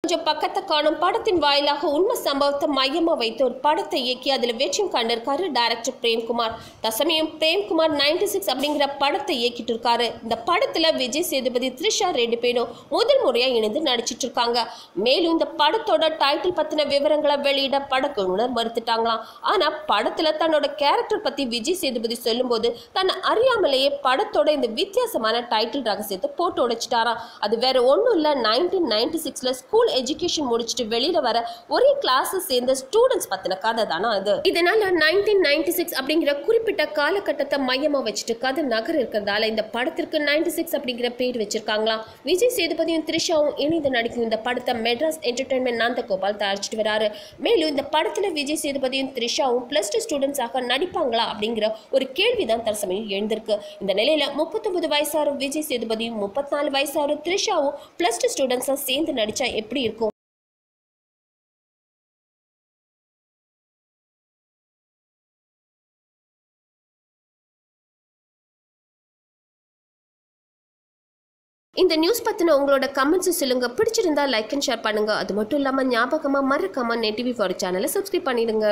கொஞ்சம் பக்கத்தை காணும் படத்தின் வாயிலாக உண்மை சம்பவத்தை மையமா வைத்து ஒரு படத்தை இயக்கி அதில் வெற்றியும் கண்டிருக்காரு டைரக்டர் பிரேம்குமார். தசமயம் பிரேம்குமார் 96 அப்படிங்கிற படத்தை இயக்கிட்டு இருக்காரு. இந்த படத்துல விஜய் சேதுபதி, த்ரிஷா ரெண்டு பேரும் முதல் முறையா இணைந்து நடிச்சிட்டு இருக்காங்க. மேலும் இந்த படத்தோட டைட்டில் பத்தின விவரங்களை வெளியிட படக்குழுவினர் மறுத்துட்டாங்களாம். ஆனா படத்துல தன்னோட கேரக்டர் பத்தி விஜய் சேதுபதி சொல்லும் போது தன்னை அறியாமலேயே படத்தோட இந்த வித்தியாசமான டைட்டில் ரகசியத்தை போட்டு உடைச்சிட்டாராம். அது வேற ஒன்றும் இல்லை, 1996ல ஸ்கூல் எஜுகேஷன் முடிச்சுட்டு வெளியில வர ஒரே கிளாஸ் சேர்ந்த ஸ்டூடெண்ட்ஸ் பத்தின கதை தானா அது. இதனால 1996 அப்படிங்கிற குறிப்பிட்ட காலகட்டத்தை மையமா வச்சுட்டு கதை நகர் இருக்கிறதால இந்த படத்திற்கு 96 அப்படிங்கிற பேர் வச்சிருக்காங்களாம். விஜய் சேதுபதியும் த்ரிஷாவும் இணைந்து நடிக்கும் இந்த படத்தை மெட்ராஸ் என்டர்டைன்மெண்ட் நந்தகோபால் தயாரிச்சுட்டு வராரு. மேலும் இந்த படத்துல விஜய் சேதுபதியும் த்ரிஷாவும் +2 ஸ்டூடெண்ட்ஸாக நடிப்பாங்களா அப்படிங்கிற ஒரு கேள்விதான் தற்சமயம் எழுந்திருக்கு. இந்த நிலையில 39 வயசாரு விஜய் சேதுபதியும் 34 வயசாரு த்ரிஷாவும் +2 ஸ்டூடெண்ட்ஸா சேர்ந்து நடிச்சா எப்படி இருக்கும்? இந்த நியூஸ் பத்தின உங்களோட கமெண்ட்ஸ் சொல்லுங்க. பிடிச்சிருந்தா லைக் அண்ட் ஷேர் பண்ணுங்க. அது மட்டும் இல்லாம ஞாபகமா மறக்காம NET TV4 சேனலை சப்ஸ்கிரைப் பண்ணிடுங்க.